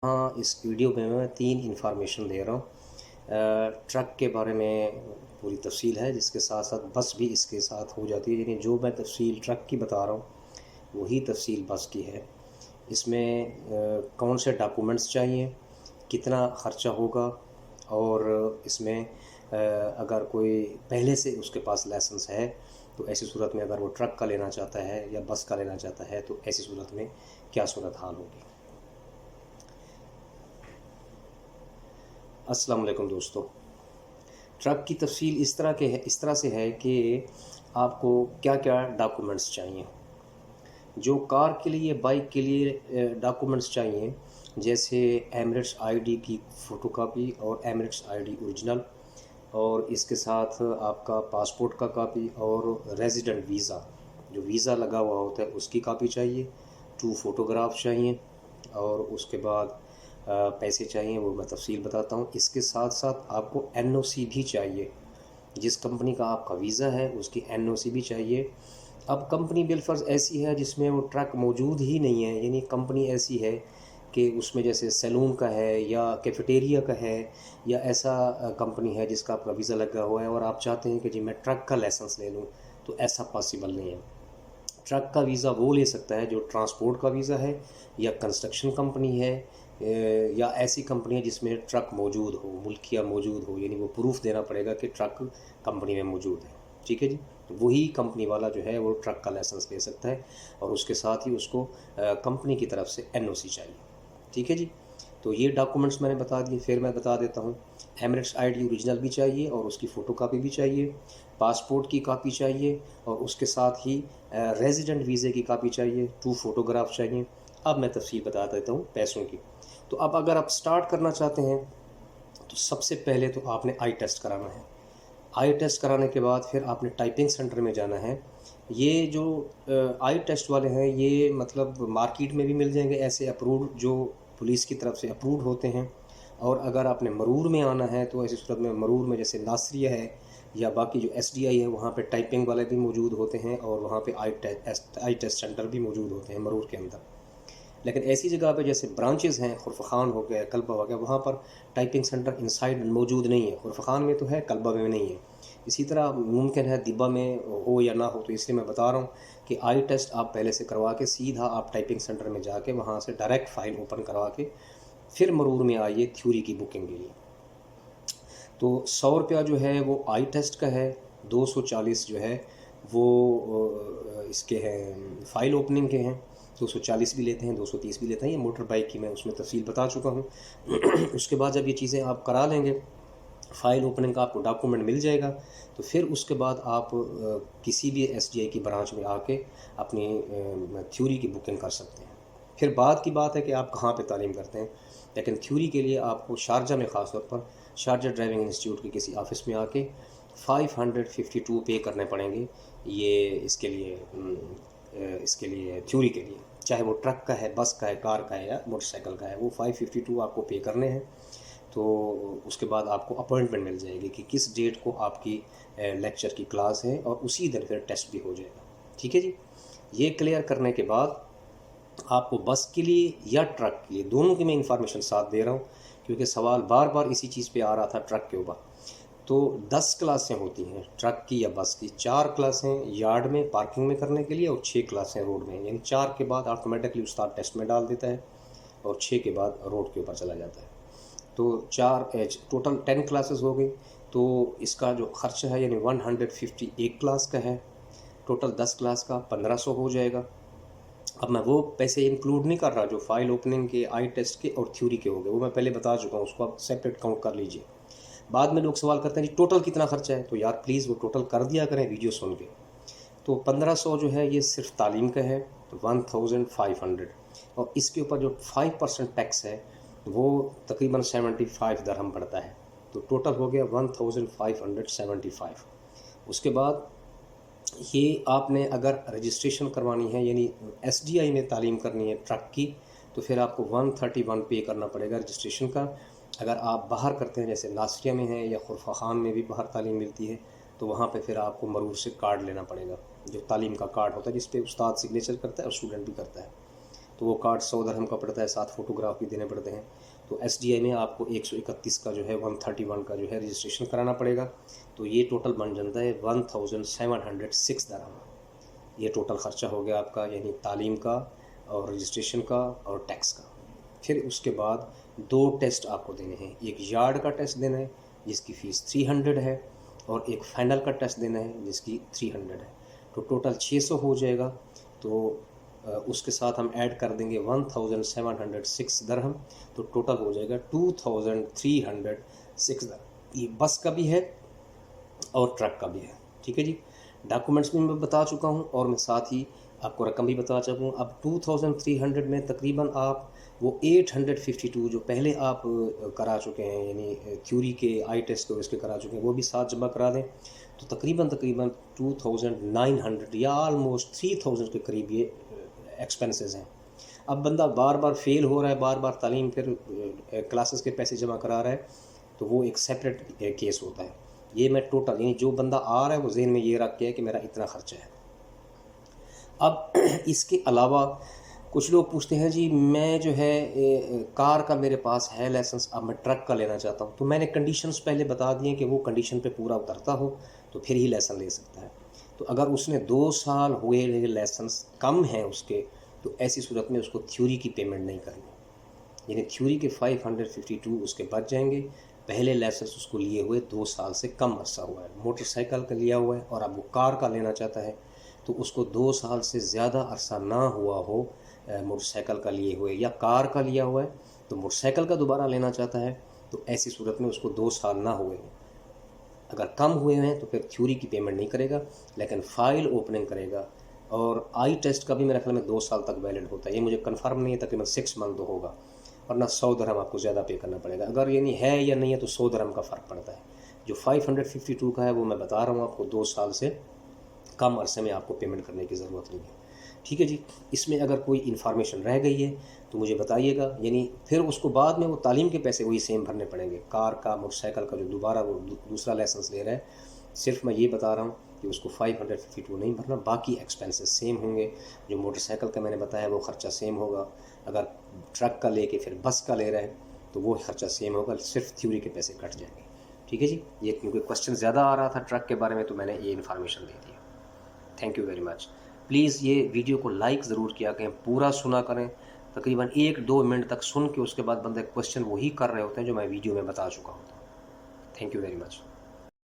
हाँ, इस वीडियो में मैं 3 इन्फॉर्मेशन दे रहा हूँ। ट्रक के बारे में पूरी तफसील है, जिसके साथ साथ बस भी इसके साथ हो जाती है। यानी जो मैं तफसील ट्रक की बता रहा हूँ वही तफसील बस की है। इसमें कौन से डॉक्यूमेंट्स चाहिए, कितना ख़र्चा होगा, और इसमें अगर कोई पहले से उसके पास लाइसेंस है तो ऐसी सूरत में अगर वो ट्रक का लेना चाहता है या बस का लेना चाहता है तो ऐसी सूरत में क्या सूरत हाल होगी। अस्सलाम वालेकुम दोस्तों। ट्रक की तफसील इस तरह से है कि आपको क्या क्या डॉक्यूमेंट्स चाहिए। जो कार के लिए, बाइक के लिए डॉक्यूमेंट्स चाहिए, जैसे एमिरेट्स आईडी की फ़ोटोकॉपी और एमिरेट्स आईडी ओरिजिनल, और इसके साथ आपका पासपोर्ट का कॉपी और रेजिडेंट वीज़ा, जो वीज़ा लगा हुआ होता है उसकी कॉपी चाहिए। 2 फ़ोटोग्राफ चाहिए, और उसके बाद पैसे चाहिए, वो मैं तफसील बताता हूँ। इसके साथ साथ आपको एनओसी भी चाहिए। जिस कंपनी का आपका वीज़ा है उसकी एनओसी भी चाहिए। अब कंपनी बिलफर्ज ऐसी है जिसमें वो ट्रक मौजूद ही नहीं है, यानी कंपनी ऐसी है कि उसमें जैसे सैलून का है या कैफेटेरिया का है, या ऐसा कंपनी है जिसका आपका वीज़ा लगा हुआ है और आप चाहते हैं कि जी मैं ट्रक का लाइसेंस ले लूँ, तो ऐसा पॉसिबल नहीं है। ट्रक का वीज़ा वो ले सकता है जो ट्रांसपोर्ट का वीज़ा है, या कंस्ट्रक्शन कंपनी है, या ऐसी कंपनी है जिसमें ट्रक मौजूद हो, मुल्किया मौजूद हो, यानी वो प्रूफ देना पड़ेगा कि ट्रक कंपनी में मौजूद है। ठीक है जी, तो वही कंपनी वाला जो है वो ट्रक का लाइसेंस ले सकता है, और उसके साथ ही उसको कंपनी की तरफ से एनओसी चाहिए। ठीक है जी, तो ये डॉक्यूमेंट्स मैंने बता दिए। फिर मैं बता देता हूँ, एमिरेट्स आईडी ओरिजिनल भी चाहिए और उसकी फ़ोटोकॉपी भी चाहिए, पासपोर्ट की कॉपी चाहिए, और उसके साथ ही रेजिडेंट वीज़े की कॉपी चाहिए, 2 फ़ोटोग्राफ चाहिए। अब मैं तफसील बता देता हूँ पैसों की। तो अब अगर आप स्टार्ट करना चाहते हैं तो सबसे पहले तो आपने आई टेस्ट कराना है। आई टेस्ट कराने के बाद फिर आपने टाइपिंग सेंटर में जाना है। ये जो आई टेस्ट वाले हैं, ये मतलब मार्केट में भी मिल जाएंगे ऐसे अप्रूव्ड, जो पुलिस की तरफ से अप्रूव्ड होते हैं। और अगर आपने मरूर में आना है तो ऐसी सूरत में मरूर में जैसे नासरिया है या बाकी जो एसडीआई है, वहाँ पे टाइपिंग वाले भी मौजूद होते हैं, और वहाँ पे आई टेस्ट सेंटर भी मौजूद होते हैं मरूर के अंदर। लेकिन ऐसी जगह पे जैसे ब्रांचेस हैं, खुरफ़ान हो गया, कल्बा हो गया, वहाँ पर टाइपिंग सेंटर इनसाइड मौजूद नहीं है। खुरफ़ान में तो है, कल्बा में नहीं है। इसी तरह मुमकिन है दिब्बा में हो या ना हो, तो इसलिए मैं बता रहा हूँ कि आई टेस्ट आप पहले से करवा के सीधा आप टाइपिंग सेंटर में जाके वहाँ से डायरेक्ट फ़ाइल ओपन करवा के फिर मरूर में आइए थ्योरी की बुकिंग के लिए। तो 100 रुपया जो है वो आई टेस्ट का है, 240 जो है वो इसके हैं फ़ाइल ओपनिंग के हैं। 240 भी लेते हैं, 230 भी लेते हैं। ये मोटर बाइक की मैं उसमें तफसील बता चुका हूँ। उसके बाद जब ये चीज़ें आप करा लेंगे, फ़ाइल ओपनिंग का आपको डॉक्यूमेंट मिल जाएगा, तो फिर उसके बाद आप किसी भी एसडीआई की ब्रांच में आके अपनी थ्योरी की बुकिंग कर सकते हैं। फिर बाद की बात है कि आप कहाँ पे तालीम करते हैं, लेकिन थ्योरी के लिए आपको शारजा में ख़ास तौर पर शारजा ड्राइविंग इंस्टीट्यूट के किसी ऑफ़िस में आके 552 पे करने पड़ेंगे। ये इसके लिए थ्योरी के लिए, चाहे वो ट्रक का है, बस का है, कार का है या मोटरसाइकिल का है, वो 552 आपको पे करने हैं। तो उसके बाद आपको अपॉइंटमेंट मिल जाएगी कि किस डेट को आपकी लेक्चर की क्लास है, और उसी दिन फिर टेस्ट भी हो जाएगा। ठीक है जी, ये क्लियर करने के बाद आपको बस के लिए या ट्रक के लिए, दोनों की मैं इंफॉर्मेशन साथ दे रहा हूँ, क्योंकि सवाल बार बार इसी चीज़ पे आ रहा था ट्रक के ऊपर। तो 10 क्लासें होती हैं ट्रक की या बस की। 4 क्लासें यार्ड में पार्किंग में करने के लिए, और 6 क्लासें रोड में। यानी 4 के बाद ऑटोमेटिकली उस्ताद टेस्ट में डाल देता है, और 6 के बाद रोड के ऊपर चला जाता है। तो 4 टोटल 10 क्लासेस हो गई। तो इसका जो खर्चा है यानी 150 एक क्लास का है। टोटल 10 क्लास का 1500 हो जाएगा। अब मैं वो पैसे इंक्लूड नहीं कर रहा जो फ़ाइल ओपनिंग के, आई टेस्ट के और थ्योरी के हो गए, वो मैं पहले बता चुका हूँ, उसको आप सेपरेट काउंट कर लीजिए। बाद में लोग सवाल करते हैं जी टोटल कितना खर्चा है, तो यार प्लीज़ वो टोटल कर दिया करें वीडियो सुन के। तो 1500 जो है ये सिर्फ तालीम का है, 1500, और इसके ऊपर जो 5% टैक्स है वो तकरीबन 75 दरहम पड़ता है। तो टोटल हो गया 1575। उसके बाद ये आपने अगर रजिस्ट्रेशन करवानी है, यानी एसडीआई में तालीम करनी है ट्रक की, तो फिर आपको 131 पे करना पड़ेगा रजिस्ट्रेशन का। अगर आप बाहर करते हैं, जैसे नासरिया में है या खुरफा खान में भी बाहर तालीम मिलती है, तो वहाँ पे फिर आपको मरूर से कार्ड लेना पड़ेगा, जो तालीम का कार्ड होता है जिस पे उस्ताद सिग्नेचर करता है और स्टूडेंट भी करता है। तो वो कार्ड 100 दिरहम का पड़ता है, 7 फ़ोटोग्राफ भी देने पड़ते हैं। तो SDI में आपको 131 का जो है 131 का जो है रजिस्ट्रेशन कराना पड़ेगा। तो ये टोटल बन जाता है 1706 दिरहम। ये टोटल ख़र्चा हो गया आपका, यानी तालीम का और रजिस्ट्रेशन का और टैक्स का। फिर उसके बाद 2 टेस्ट आपको देने हैं, एक यार्ड का टेस्ट देना है जिसकी फ़ीस 300 है, और एक फाइनल का टेस्ट देना है जिसकी 300 है। तो टोटल 600 हो जाएगा। तो उसके साथ हम ऐड कर देंगे 1706 दिरहम, तो टोटल हो जाएगा 2306 दिरहम। ये बस का भी है और ट्रक का भी है, ठीक है जी। डॉक्यूमेंट्स भी मैं बता चुका हूँ और मैं साथ ही आपको रकम भी बता चुका हूँ। अब 2300 में तकरीबन आप वो 852 जो पहले आप करा चुके हैं, यानी थ्योरी के आई टेस्ट और इसके करा चुके हैं, वो भी साथ जमा करा दें, तो तकरीबन 2900 या ऑलमोस्ट 3000 के करीब ये एक्सपेंसेस हैं। अब बंदा बार बार फेल हो रहा है, बार बार तालीम फिर क्लासेस के पैसे जमा करा रहा है, तो वो एक सेपरेट केस होता है। ये मैं टोटल, यानी जो बंदा आ रहा है वो जहन में ये रख के है कि मेरा इतना खर्चा है। अब इसके अलावा कुछ लोग पूछते हैं जी मैं जो है कार का मेरे पास है लाइसेंस, अब मैं ट्रक का लेना चाहता हूँ। तो मैंने कंडीशंस पहले बता दिए कि वो कंडीशन पे पूरा उतरता हो तो फिर ही लाइसेंस ले सकता है। तो अगर उसने 2 साल हुए लाइसेंस कम है उसके, तो ऐसी सूरत में उसको थ्योरी की पेमेंट नहीं करनी, यानी थ्योरी के 552 उसके बच जाएंगे। पहले लाइसेंस उसको लिए हुए 2 साल से कम अरसा हुआ है, मोटरसाइकिल का लिया हुआ है और अब वो कार का लेना चाहता है, तो उसको 2 साल से ज़्यादा अरसा ना हुआ हो मोटरसाइकिल का लिए हुए या कार का लिया हुआ है, तो मोटरसाइकिल का दोबारा लेना चाहता है, तो ऐसी सूरत में उसको 2 साल ना हुए हैं। अगर कम हुए हैं तो फिर थ्योरी की पेमेंट नहीं करेगा, लेकिन फ़ाइल ओपनिंग करेगा। और आई टेस्ट का भी मेरे ख्याल में 2 साल तक वैलिड होता है, ये मुझे कंफर्म नहीं है, तकरीबन 6 मंथ होगा, वरना 100 दिरहम आपको ज़्यादा पे करना पड़ेगा। अगर यानी है या नहीं है तो 100 दिरहम का फ़र्क पड़ता है। जो 552 का है वो मैं बता रहा हूँ आपको, 2 साल से कम अरसे में आपको पेमेंट करने की ज़रूरत नहीं है, ठीक है जी। इसमें अगर कोई इन्फॉर्मेशन रह गई है तो मुझे बताइएगा, यानी फिर उसको बाद में वो तालीम के पैसे वही सेम भरने पड़ेंगे, कार का मोटरसाइकिल का जो दोबारा वो दूसरा लाइसेंस ले रहा है। सिर्फ मैं ये बता रहा हूँ कि उसको 552 नहीं भरना, बाकी एक्सपेंसेस सेम होंगे। जो मोटरसाइकिल का मैंने बताया वो ख़र्चा सेम होगा, अगर ट्रक का लेके फिर बस का ले रहा है तो वो ख़र्चा सेम होगा, सिर्फ थ्योरी के पैसे कट जाएंगे, ठीक है जी। ये क्योंकि क्वेश्चन ज़्यादा आ रहा था ट्रक के बारे में तो मैंने ये information they the. Thank you very much. Please ये वीडियो को लाइक ज़रूर किया करें, पूरा सुना करें, तकरीबन 1-2 मिनट तक सुन के उसके बाद बंदे क्वेश्चन वही कर रहे होते हैं जो मैं वीडियो में बता चुका हूँ। Thank you very much.